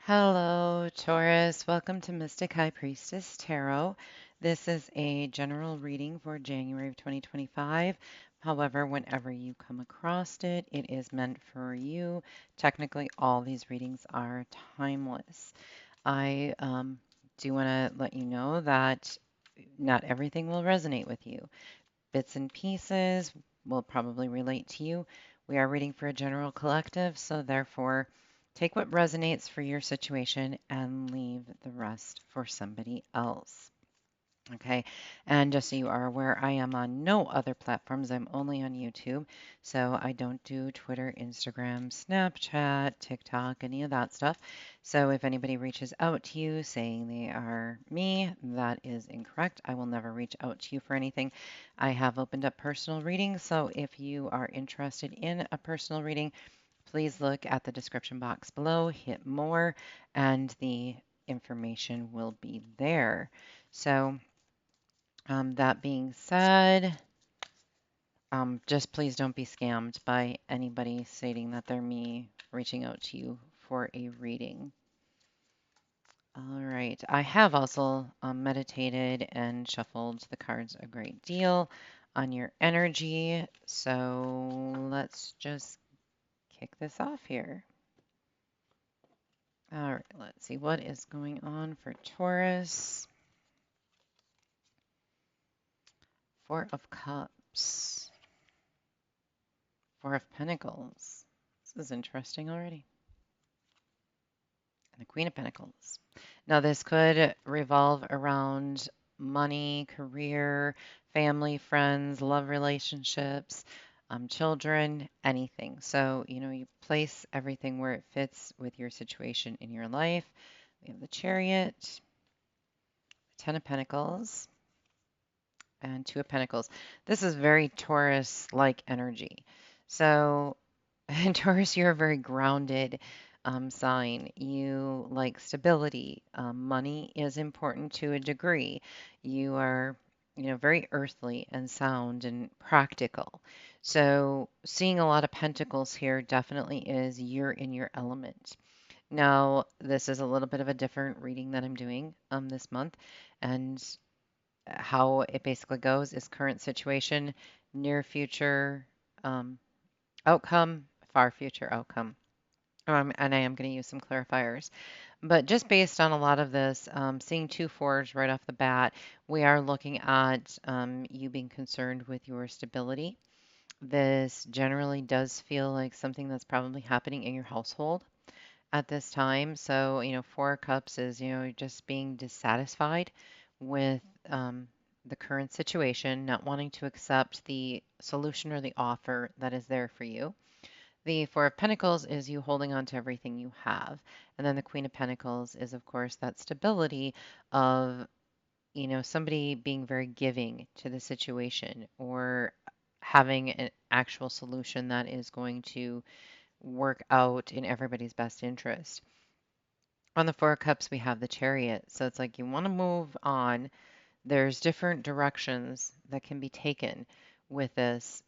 Hello, Taurus. Welcome to Mystic High Priestess Tarot. This is a general reading for January of 2025. However, whenever you come across it, it is meant for you. Technically, all these readings are timeless. I do want to let you know that not everything will resonate with you. Bits and pieces will probably relate to you. We are reading for a general collective, so therefore, take what resonates for your situation and leave the rest for somebody else. Okay, and just so you are aware, I am on no other platforms. I'm only on YouTube. So I don't do Twitter, Instagram, Snapchat, TikTok, any of that stuff. So if anybody reaches out to you saying they are me, that is incorrect. I will never reach out to you for anything. I have opened up personal readings. So if you are interested in a personal reading, please look at the description box below, hit more, and the information will be there. So that being said, just please don't be scammed by anybody stating that they're me reaching out to you for a reading. All right. I have also meditated and shuffled the cards a great deal on your energy. So let's just kick this off here. All right. Let's see what is going on for Taurus. Four of Cups. Four of Pentacles. This is interesting already. And the Queen of Pentacles. Now, this could revolve around money, career, family, friends, love relationships, children, anything. So, you place everything where it fits with your situation in your life. We have the Chariot, Ten of Pentacles, and Two of Pentacles. This is very Taurus-like energy. So, Taurus, you're a very grounded sign. You like stability. Money is important to a degree. You are, very earthly and sound and practical. So, seeing a lot of pentacles here definitely is you're in your element. Now, this is a little bit of a different reading that I'm doing this month, and how it basically goes is current situation, near future outcome, far future outcome. And I am going to use some clarifiers. But just based on a lot of this, seeing two fours right off the bat, we are looking at you being concerned with your stability. This generally does feel like something that's probably happening in your household at this time. So, Four of Cups is, just being dissatisfied with the current situation, not wanting to accept the solution or the offer that is there for you. The Four of Pentacles is you holding on to everything you have. And then the Queen of Pentacles is, of course, that stability of, somebody being very giving to the situation or having an actual solution that is going to work out in everybody's best interest. On the Four of Cups, we have the Chariot. So it's like you want to move on. There's different directions that can be taken with this,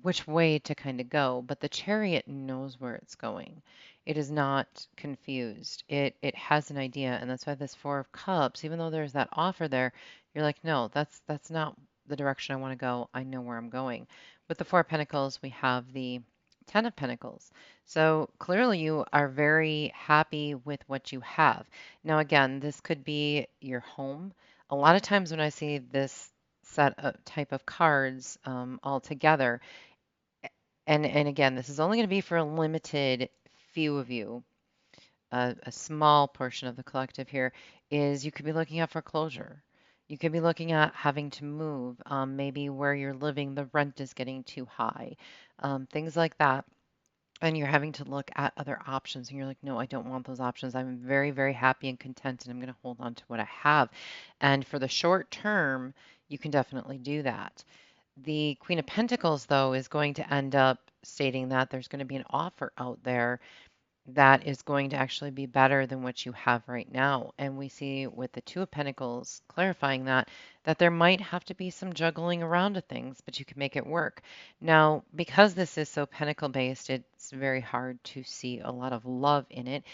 which way to kind of go. But the Chariot knows where it's going. It is not confused. It has an idea, and that's why this Four of Cups, even though there's that offer there, you're like, no, that's not the direction I want to go. I know where I'm going. With the Four of Pentacles, we have the Ten of Pentacles. So clearly you are very happy with what you have. Now, again, this could be your home. A lot of times when I see this set of type of cards all together, and again, this is only going to be for a limited few of you, a small portion of the collective here, is you could be looking at foreclosure. You could be looking at having to move, maybe where you're living, the rent is getting too high, things like that. And you're having to look at other options, and you're like, no, I don't want those options. I'm very, very happy and content, and I'm going to hold on to what I have. And for the short term, you can definitely do that. The Queen of Pentacles, though, is going to end up stating that there's going to be an offer out there that is going to actually be better than what you have right now. And we see with the Two of Pentacles clarifying that there might have to be some juggling around of things, but you can make it work. Now, because this is so pentacle based, it's very hard to see a lot of love in it.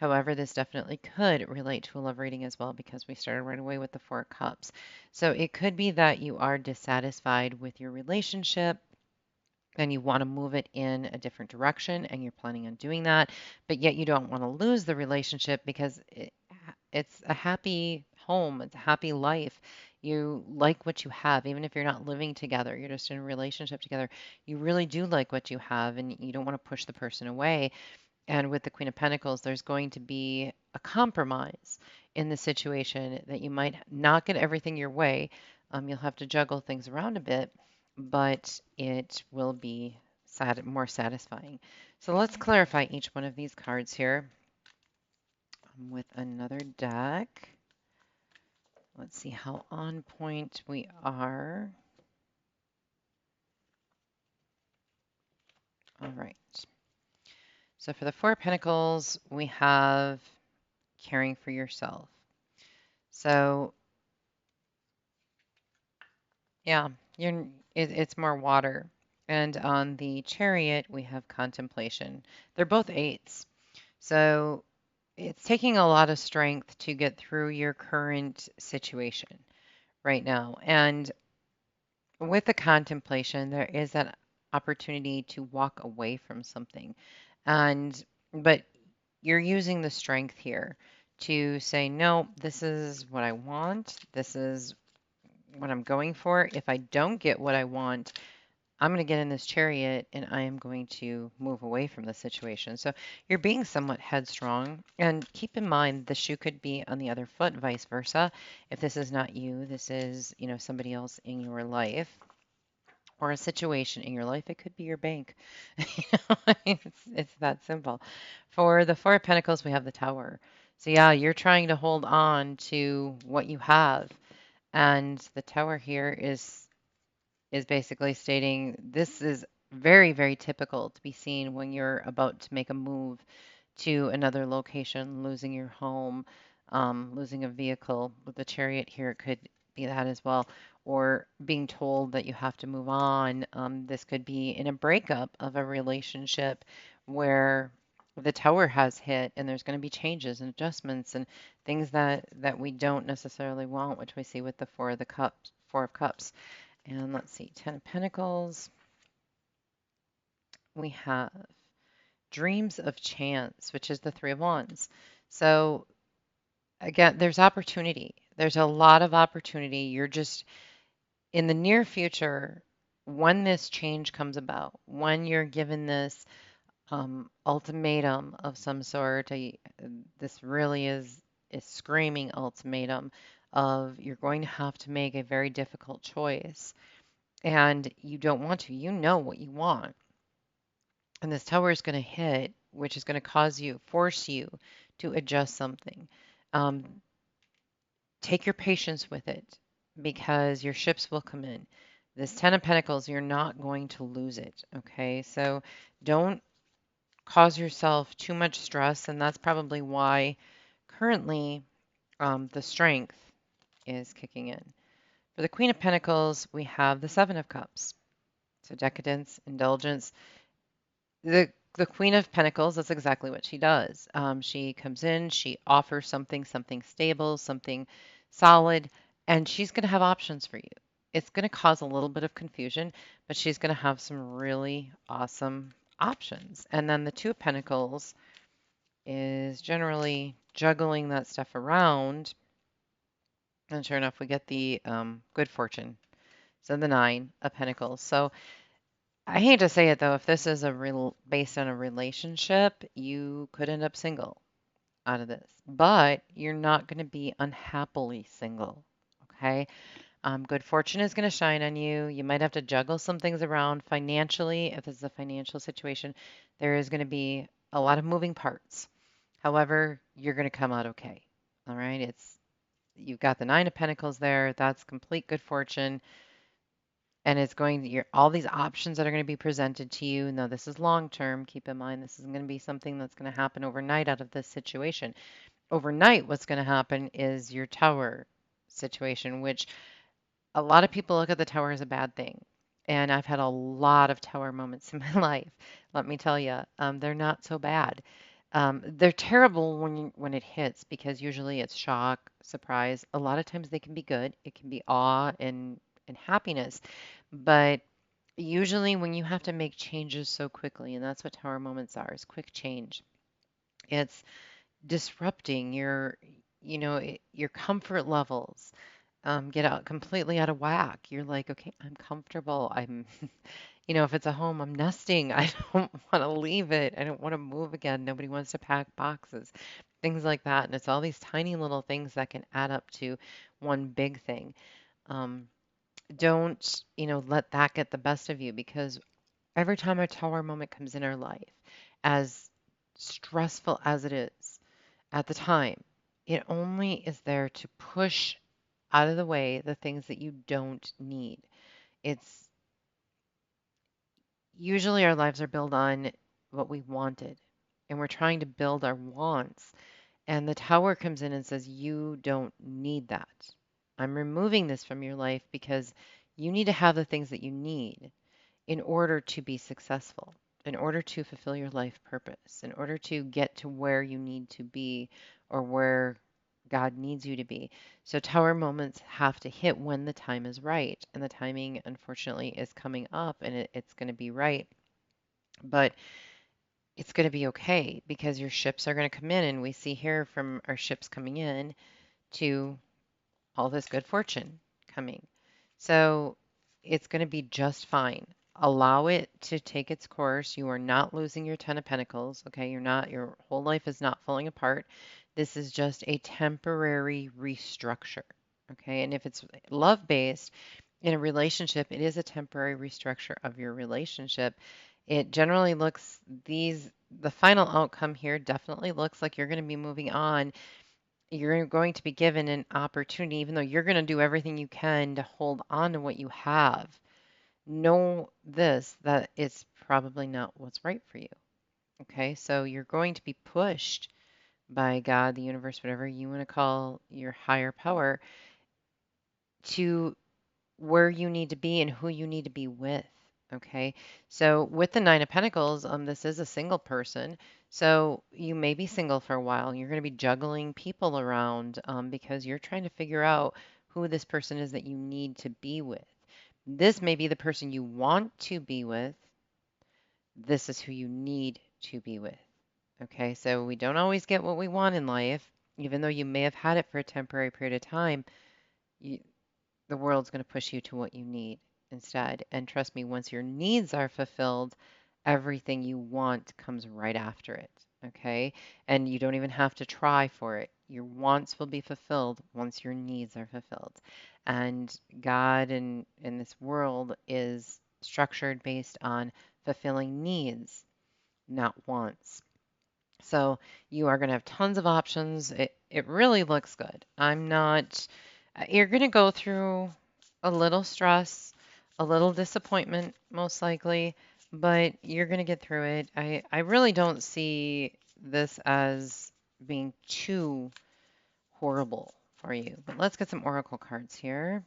However, this definitely could relate to a love reading as well because we started right away with the Four of Cups. So it could be that you are dissatisfied with your relationship and you want to move it in a different direction and you're planning on doing that, but yet you don't want to lose the relationship because it's a happy home, it's a happy life. You like what you have, even if you're not living together, you're just in a relationship together. You really do like what you have and you don't want to push the person away. And with the Queen of Pentacles, there's going to be a compromise in the situation that you might not get everything your way. You'll have to juggle things around a bit, but it will be more satisfying. So let's clarify each one of these cards here with another deck. Let's see how on point we are. All right. So for the Four of Pentacles, we have caring for yourself. So yeah, it's more water. And on the Chariot, we have contemplation. They're both eights. So it's taking a lot of strength to get through your current situation right now. And with the contemplation, there is that opportunity to walk away from something. And but you're using the strength here to say, no, this is what I want. This is what I'm going for. If I don't get what I want, I'm going to get in this chariot and I am going to move away from the situation. So you're being somewhat headstrong. And keep in mind, the shoe could be on the other foot, vice versa. If this is not you, this is, somebody else in your life or a situation in your life. It could be your bank. It's that simple. For the Four of Pentacles, we have the Tower. So yeah, you're trying to hold on to what you have. And the Tower here is basically stating this is very, very typical to be seen when you're about to make a move to another location, losing your home, losing a vehicle. With the Chariot here, it could be that as well, or being told that you have to move on. This could be in a breakup of a relationship where the Tower has hit and there's going to be changes and adjustments and things that we don't necessarily want, which we see with the Four of Cups. And let's see, Ten of Pentacles. We have Dreams of Chance, which is the Three of Wands. So again, there's opportunity. There's a lot of opportunity. You're just in the near future, when this change comes about, when you're given this ultimatum of some sort, this really is a screaming ultimatum of you're going to have to make a very difficult choice and you don't want to. You know what you want. And this tower is going to hit, which is going to force you to adjust something. Um, Take your patience with it because your ships will come in. This Ten of Pentacles, you're not going to lose it. Okay, so don't cause yourself too much stress, and that's probably why currently the strength is kicking in. For the Queen of Pentacles, we have the Seven of Cups. So decadence, indulgence. The Queen of Pentacles, that's exactly what she does. She comes in, she offers something stable, something solid, and she's going to have options for you. It's going to cause a little bit of confusion, but she's going to have some really awesome options. And then the Two of Pentacles is generally juggling that stuff around. And sure enough, we get the good fortune. So the Nine of Pentacles. So I hate to say it though, if this is based on a relationship, you could end up single out of this, but you're not going to be unhappily single. Okay. Good fortune is going to shine on you. You might have to juggle some things around financially. If this is a financial situation, there is going to be a lot of moving parts. However, you're going to come out okay. All right. You've got the Nine of Pentacles there. That's complete good fortune. And it's going to, all these options that are going to be presented to you. No, this is long term. Keep in mind, this isn't going to be something that's going to happen overnight out of this situation. Overnight, what's going to happen is your tower situation, which a lot of people look at the tower as a bad thing. And I've had a lot of tower moments in my life. Let me tell you, they're not so bad. They're terrible when it hits because usually it's shock, surprise. A lot of times they can be good. It can be awe and happiness. But usually when you have to make changes so quickly, and that's what tower moments are, is quick change. It's disrupting your comfort levels. Get out completely out of whack. You're like, okay, I'm comfortable. If it's a home, I'm nesting. I don't want to leave it. I don't want to move again. Nobody wants to pack boxes, things like that. And it's all these tiny little things that can add up to one big thing. Um, don't let that get the best of you because every time a tower moment comes in our life, as stressful as it is at the time, it only is there to push out of the way the things that you don't need. It's usually our lives are built on what we wanted, and we're trying to build our wants. And the tower comes in and says, you don't need that. I'm removing this from your life because you need to have the things that you need in order to be successful, in order to fulfill your life purpose, in order to get to where you need to be or where God needs you to be. So, tower moments have to hit when the time is right. And the timing, unfortunately, is coming up and it's going to be right. But it's going to be okay because your ships are going to come in. And we see here from our ships coming in to all this good fortune coming. So it's going to be just fine. Allow it to take its course. You are not losing your Ten of Pentacles. Okay. Your whole life is not falling apart. This is just a temporary restructure. Okay. And if it's love based in a relationship, it is a temporary restructure of your relationship. It generally the final outcome here definitely looks like you're going to be moving on. You're going to be given an opportunity, even though you're going to do everything you can to hold on to what you have. Know this, that it's probably not what's right for you. Okay, so you're going to be pushed by God, the universe, whatever you want to call your higher power, to where you need to be and who you need to be with. Okay. So with the Nine of Pentacles, this is a single person. So you may be single for a while. You're going to be juggling people around because you're trying to figure out who this person is that you need to be with. This may be the person you want to be with. This is who you need to be with. Okay. So we don't always get what we want in life, even though you may have had it for a temporary period of time. You, the world's going to push you to what you need instead. And trust me, once your needs are fulfilled, everything you want comes right after it. Okay. And you don't even have to try for it. Your wants will be fulfilled once your needs are fulfilled. And God in this world is structured based on fulfilling needs, not wants. So you are going to have tons of options. It really looks good. You're going to go through a little stress, a little disappointment, most likely, but you're going to get through it. I really don't see this as being too horrible for you. But let's get some oracle cards here.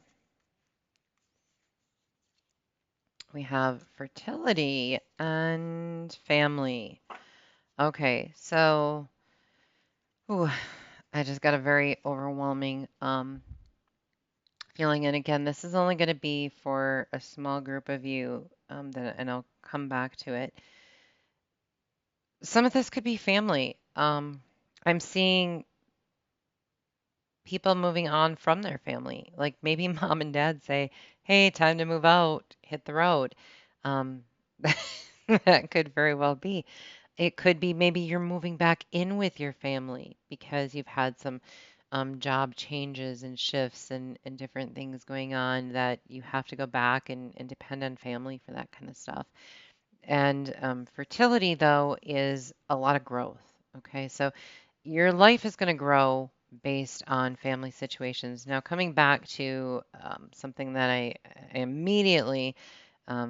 We have fertility and family. Okay, so ooh, I just got a very overwhelming feeling. And again, this is only going to be for a small group of you, and I'll come back to it. Some of this could be family. I'm seeing people moving on from their family. Like maybe mom and dad say, "Hey, time to move out, hit the road." Um, that could very well be. It could be maybe you're moving back in with your family because you've had some job changes and shifts and different things going on that you have to go back and depend on family for that kind of stuff. And fertility, though, is a lot of growth. Okay, so your life is going to grow based on family situations. Now, coming back to something that I immediately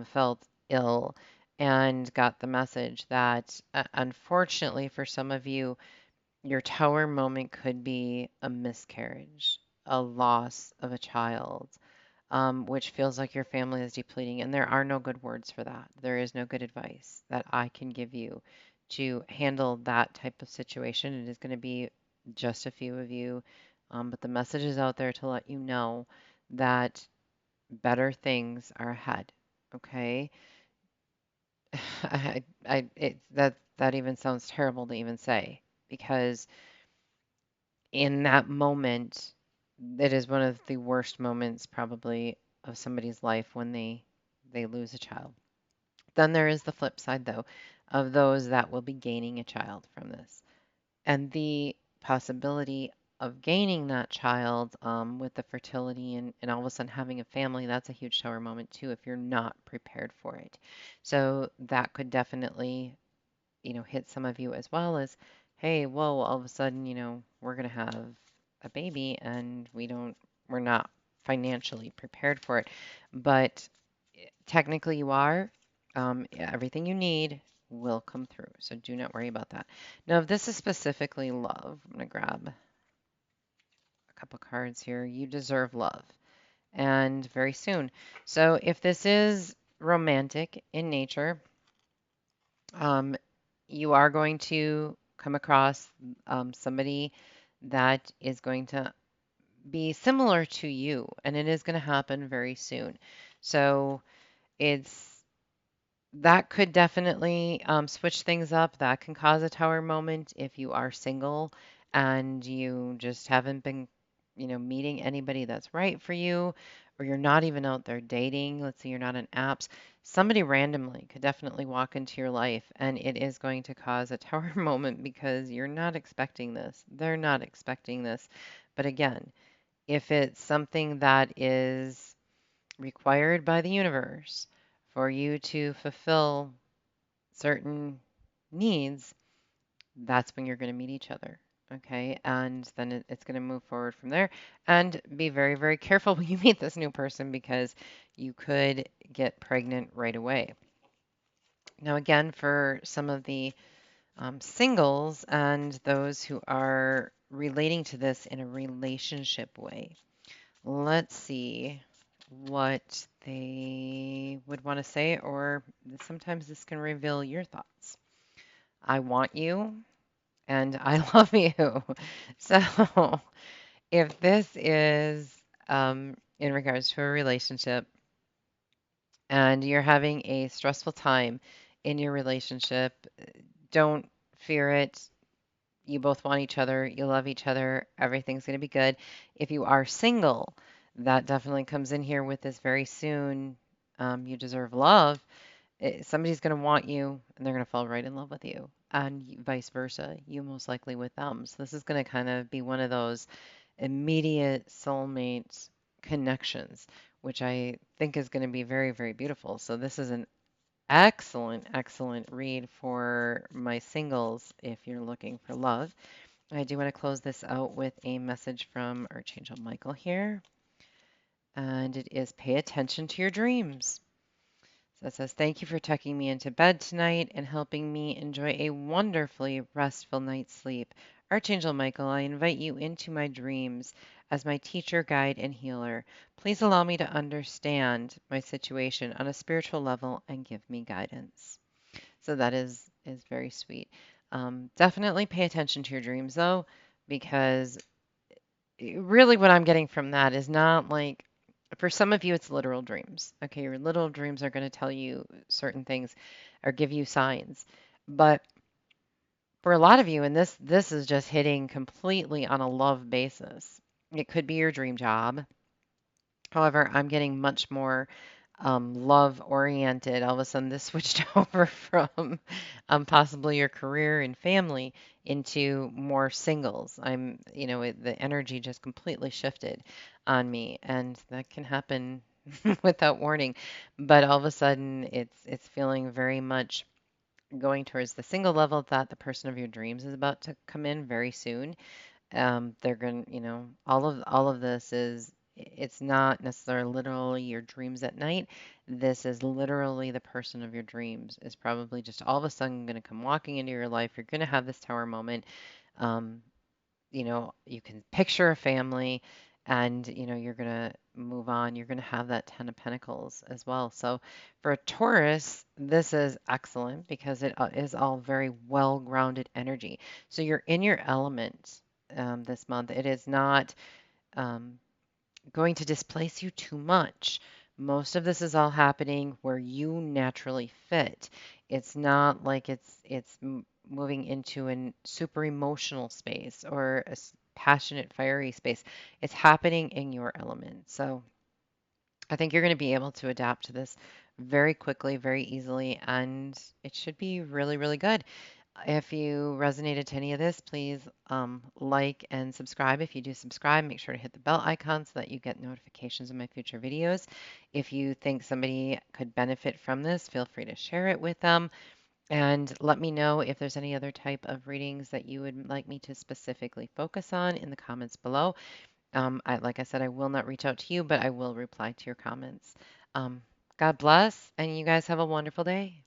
felt ill and got the message that unfortunately for some of you, your tower moment could be a miscarriage, a loss of a child, which feels like your family is depleting. And there are no good words for that. There is no good advice that I can give you to handle that type of situation. It is going to be just a few of you, but the message is out there to let you know that better things are ahead. Okay. That even sounds terrible to even say because in that moment, it is one of the worst moments probably of somebody's life when they lose a child. Then there is the flip side though of those that will be gaining a child from this. And the possibility of gaining that child with the fertility and all of a sudden having a family, that's a huge tower moment too if you're not prepared for it. So that could definitely, hit some of you as well as, hey, whoa, all of a sudden, we're going to have a baby and we're not financially prepared for it. But technically you are. Everything you need will come through. So do not worry about that. Now, if this is specifically love, I'm going to grab a couple cards here. You deserve love and very soon. So if this is romantic in nature, um, you are going to come across somebody that is going to be similar to you, and it is going to happen very soon. So it's that could definitely switch things up. That can cause a tower moment if you are single and you just haven't been, meeting anybody that's right for you, or you're not even out there dating. Let's say you're not on apps. Somebody randomly could definitely walk into your life and it is going to cause a tower moment because you're not expecting this. They're not expecting this. But again, if it's something that is required by the universe for you to fulfill certain needs, that's when you're going to meet each other. Okay. And then it's going to move forward from there. And be very, very careful when you meet this new person because you could get pregnant right away. Now, again, for some of the singles and those who are relating to this in a relationship way, let's see what they would want to say, or sometimes this can reveal your thoughts. I want you and I love you. So, if this is in regards to a relationship and you're having a stressful time in your relationship, don't fear it. You both want each other, you love each other, everything's going to be good. If you are single, that definitely comes in here with this very soon. You deserve love. Somebody's going to want you and they're going to fall right in love with you, and vice versa. You most likely with them. So, this is going to kind of be one of those immediate soulmate connections, which I think is going to be very, very beautiful. So, this is an excellent, excellent read for my singles if you're looking for love. I do want to close this out with a message from Archangel Michael here, and it is pay attention to your dreams. So it says, thank you for tucking me into bed tonight and helping me enjoy a wonderfully restful night's sleep. Archangel Michael, I invite you into my dreams as my teacher, guide, and healer. Please allow me to understand my situation on a spiritual level and give me guidance. So that is very sweet. Definitely pay attention to your dreams though, because really what I'm getting from that is not like for some of you it's literal dreams. Okay, your literal dreams are going to tell you certain things or give you signs. But for a lot of you, and this is just hitting completely on a love basis. It could be your dream job. However, I'm getting much more love oriented. All of a sudden, this switched over from possibly your career and family into more singles. The energy just completely shifted on me, and that can happen without warning. But all of a sudden, it's feeling very much going towards the single level that the person of your dreams is about to come in very soon. They're going to, all of this is, it's not necessarily literally your dreams at night. This is literally the person of your dreams is probably just all of a sudden going to come walking into your life. You're going to have this tower moment. Um, you can picture a family and you're going to move on. You're going to have that 10 of Pentacles as well. So for a Taurus, this is excellent because it is all very well-grounded energy. So you're in your element this month. It is not um, going to displace you too much. Most of this is all happening where you naturally fit. It's not like it's moving into a super emotional space or a passionate, fiery space. It's happening in your element. So I think you're going to be able to adapt to this very quickly, very easily, and it should be really, really good. If you resonated to any of this, please like and subscribe. If you do subscribe, make sure to hit the bell icon so that you get notifications of my future videos. If you think somebody could benefit from this, feel free to share it with them. And let me know if there's any other type of readings that you would like me to specifically focus on in the comments below. Like I said, I will not reach out to you, but I will reply to your comments. Um, God bless, and you guys have a wonderful day.